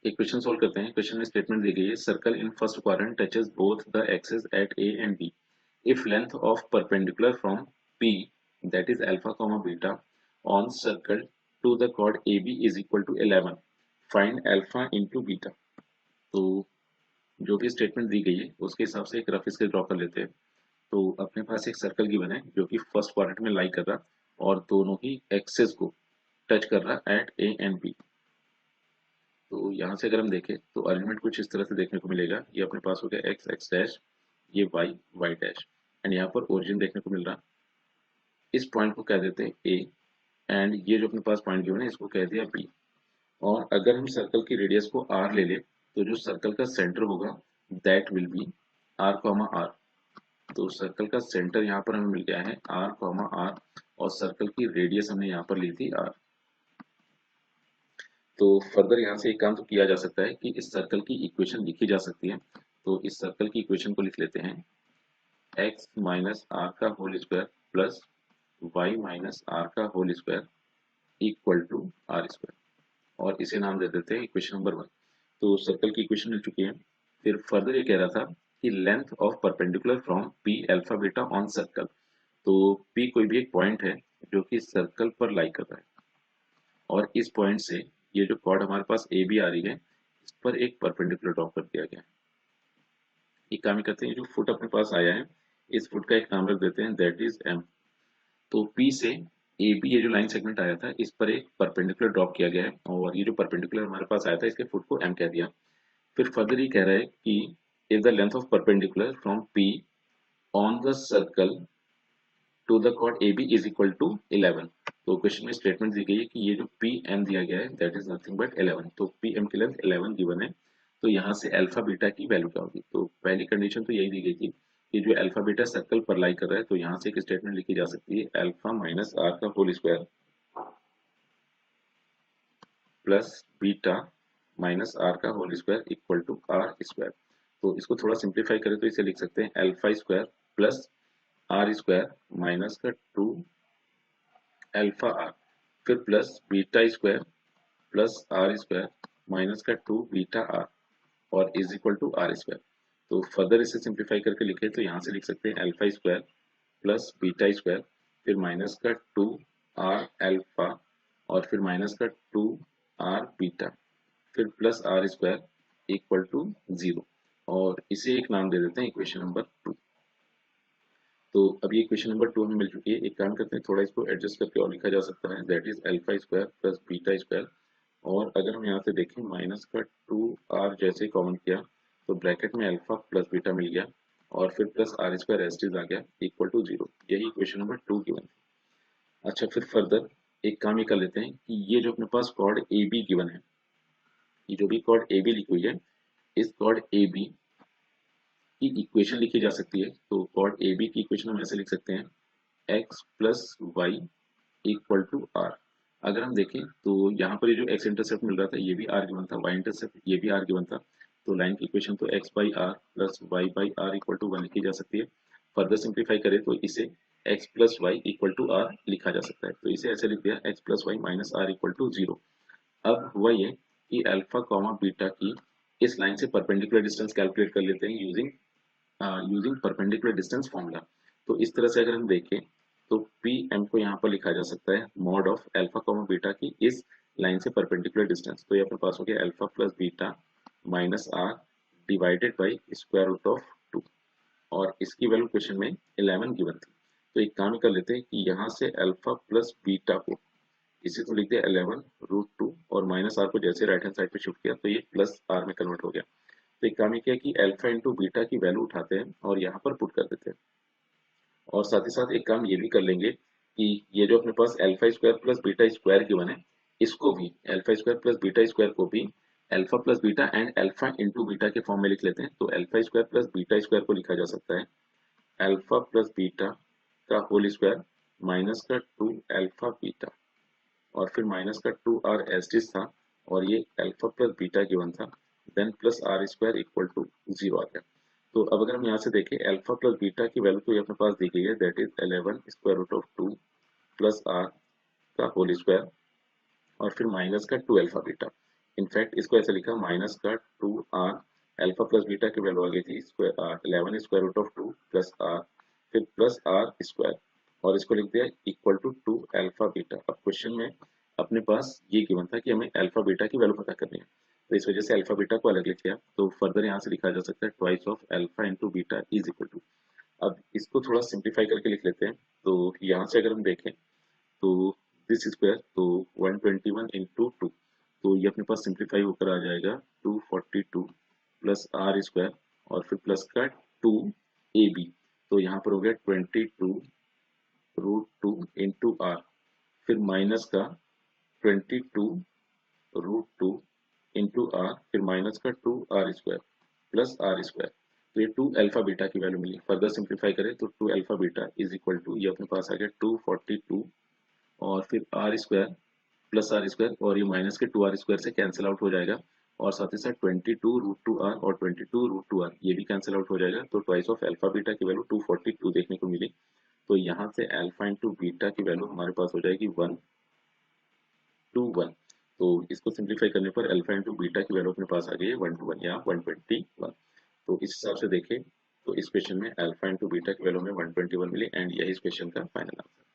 एक question solve करते हैं। क्वेश्चन में स्टेटमेंट दी गई है, circle in first quadrant touches both the axes at A and B if length of perpendicular from P that is alpha comma beta on circle to the chord AB is equal to 11 find alpha into beta. तो जो भी statement दी गई है उसके हिसाब से एक रफ स्केच ड्रॉ कर लेते हैं। तो अपने पास एक सर्कल गिवन है जो कि फर्स्ट क्वाड्रेंट में लाई कर रहा और दोनों ही एक्सेस को टच कर रहा एट ए एंड बी। तो यहाँ से अगर हम देखें तो अरेंजमेंट कुछ इस तरह से देखने को मिलेगा। ये अपने पास हो गया एक्स एक्स डैश, ये वाई वाई डैश, एंड यहाँ पर ओरिजिन देखने को मिल रहा। इस पॉइंट को कह देते हैं ए, एंड ये जो अपने पास पॉइंट गिवन है इसको कह दिया बी। और अगर हम सर्कल की रेडियस को आर ले ले तो जो सर्कल का सेंटर होगा that will be R comma R. तो सर्कल का सेंटर यहाँ पर हमें मिल गया है आर कॉमा आर, और सर्कल की रेडियस हमने यहाँ पर ली थी आर। तो फर्दर यहाँ से एक काम तो किया जा सकता है कि इस सर्कल की इक्वेशन लिखी जा सकती है। तो इस सर्कल की इक्वेशन को लिख लेते हैं x माइनस आर का whole square plus y minus R का whole square equal to R square, और इसे नाम दे देते हैं इक्वेशन नंबर 1। तो सर्कल की इक्वेशन मिल चुकी है। फिर फर्दर ये कह रहा था कि length of perpendicular from p alpha beta on circle. तो p कोई भी एक पॉइंट है जो कि सर्कल पर लाई कर रहा है, और इस पॉइंट से ये जो कॉर्ड हमारे पास ए बी आ रही है इस पर एक परपेंडिकुलर ड्रॉ कर दिया गया है। एक काम ही करते हैं, जो फुट अपने पास आया है इस फुट का एक नाम रख देते हैं दैट इज एम। तो पी से ए बी ये जो लाइन सेगमेंट आया था इस पर एक परपेंडिकुलर ड्रॉप किया गया है, और ये जो परपेंडिकुलर हमारे पास आया था इसके फुट को एम कह दिया। फिर फर्दर ये कह रहा है कि if the length of perpendicular from P on the circle to the chord AB is equal to 11। तो क्वेश्चन में स्टेटमेंट दी गई है कि ये जो पी एम दिया गया है दैट इज नथिंग बट 11। तो पी एम की लेंथ 11 गिवन है। तो यहाँ से अल्फा बीटा की वैल्यू क्या होगी? तो पहली कंडीशन तो यही दी गई थी कि जो अल्फा बीटा सर्कल पर लाई कर रहा है, तो यहाँ से एक स्टेटमेंट लिखी जा सकती है अल्फा माइनस आर का whole square plus beta minus R का whole square equal to R square. तो इसको थोड़ा सिंप्लीफाई करें तो इसे लिख सकते हैं alpha square plus R square minus का 2 अल्फा आर, फिर plus beta square plus R square minus का 2 बीटा आर, और is equal to R square. तो फर्दर इसे सिंप्लीफाई करके लिखे तो यहाँ से लिख सकते हैं alpha square plus beta square, फिर माइनस का 2 आर अल्फा, और फिर माइनस का 2 आर बीटा, फिर plus R square equal to 0, और इसे एक नाम दे देते हैं इक्वेशन नंबर 2। तो अभी इक्वेशन नंबर 2 हमें मिल चुकी है। एक काम करते हैं, थोड़ा इसको एडजस्ट करके और लिखा जा सकता है that is alpha square plus beta square, और अगर हम यहाँ से देखें माइनस का 2 आर जैसे कॉमन किया तो ब्रैकेट में अल्फा प्लस बीटा मिल गया, और फिर प्लस आर स्क्वायर एस्टीज आ गया इक्वल टू 0। यही इक्वेशन नंबर 2 गिवन थी। अच्छा, फिर फर्दर एक काम ये कर लेते हैं कि ये जो अपने पास कॉर्ड ए बी गिवन है, ये जो भी कॉर्ड ए बी लिखी हुई है इस कॉर्ड ए बी की इक्वेशन लिखी जा सकती है। तो कॉर्ड ए बी की इक्वेशन हम ऐसे लिख सकते हैं X plus Y equal to R. अगर हम देखें तो यहाँ पर ये जो एक्स इंटरसेप्ट मिल रहा था ये भी आर गिवन था, वाई इंटरसेप्ट ये भी आर गिवन था। तो लाइन की इक्वेशन तो X by R plus Y by R equal to 1 लिखी जा सकती है। फर्दर सिंप्लीफाई करें तो इसे X plus Y equal to R लिखा जा सकता है। तो इसे ऐसे लिख दिया X plus Y minus R equal to 0। अब हुआ ये कि अल्फा कॉमा बीटा की इस लाइन से परपेंडिकुलर डिस्टेंस कैलकुलेट कर लेते हैं यूजिंग परपेंडिकुलर डिस्टेंस फॉर्मूला। तो इस तरह से अगर हम देखें तो पी एम को यहाँ पर लिखा जा सकता है mod of alpha comma beta की इस लाइन से परपेंडिकुलर डिस्टेंस। तो ये अपने पास हो गया alpha plus beta minus R divided by square root of 2, और इसकी वैल्यू क्वेश्चन में 11 गिवन थी। तो एक काम कर लेते हैं कि यहाँ से अल्फा प्लस बीटा को इसे तो लिख दिया 11 रूट 2, और माइनस आर को जैसे राइट हैंड साइड पे शिफ्ट किया तो ये प्लस आर में कन्वर्ट हो गया। तो एक काम ये किया कि अल्फा इंटू बीटा की वैल्यू उठाते हैं और यहाँ पर पुट कर देते हैं, और साथ ही साथ एक काम ये भी कर लेंगे कि ये जो अपने पास alpha square plus beta square given है इसको भी alpha square plus beta square को भी alpha plus beta and alpha into beta के फॉर्म में लिख लेते हैं। तो alpha square plus beta square को लिखा जा सकता है अल्फा प्लस बीटा का होल स्क्वायर माइनस का 2 अल्फा बीटा, और फिर माइनस का 2 आर एस्टिस था, और ये अल्फा प्लस बीटा गिवन था, then plus R square equal to 0 आ गया। तो अब अगर हम यहाँ से देखें अल्फा प्लस बीटा की वैल्यू तो ये अपने पास दी गई है that is 11 square root of 2 plus R का होल स्क्वायर, और फिर माइनस का 2 अल्फा बीटा। इनफैक्ट इसको ऐसे लिखा माइनस का 2r अल्फा प्लस बीटा की वैल्यू आ गई थी square 11 square root of 2 plus r, फिर प्लस r स्क्वायर, और इसको लिख दिया इक्वल टू 2 अल्फा बीटा। अब क्वेश्चन में अपने पास ये गिवन था कि हमें अल्फा बीटा की वैल्यू पता करनी है, तो इस वजह से अल्फा बीटा को अलग लिख लिया। तो फर्दर यहाँ से लिखा जा सकता है twice of alpha into beta is equal to. अब इसको थोड़ा सिंप्लीफाई करके लिख लेते हैं। तो यहाँ से अगर हम देखें तो दिस स्क्वायर तो 121 इंटू 2, तो ये अपने पास सिंप्लीफाई होकर आ जाएगा 242 प्लस आर स्क्वायर और फिर प्लस का 2 ए बी, तो यहाँ पर हो गया 22 रूट 2 इंटू आर, फिर माइनस का 22 रूट 2 इंटू आर, फिर माइनस का 2 R square plus R square. तो ये 2 अल्फा बीटा की वैल्यू मिली। फर्दर सिंप्लीफाई करें तो 2 alpha beta is equal to, ये अपने पास आ गया 242 और फिर R square plus R square, और ये माइनस के 2 आर स्क्वायर से कैंसिल आउट हो जाएगा, और साथ ही साथ 22 रूट 2 आर और 22 रूट 2 आर ये भी कैंसिल आउट हो जाएगा। तो ट्वाइस ऑफ अल्फा बीटा की वैल्यू 242 देखने को मिली। तो यहाँ से अल्फा इंटू बीटा की वैल्यू हमारे पास हो जाएगी 121। तो इसको सिंप्लीफाई करने पर अल्फा इंटू बीटा की वैल्यू अपने पास आ गई है 121 या 121। तो इस हिसाब से देखें तो इस क्वेश्चन में अल्फा इंटू बीटा की वैल्यू में 121 मिली, एंड यही इस क्वेश्चन का फाइनल आंसर।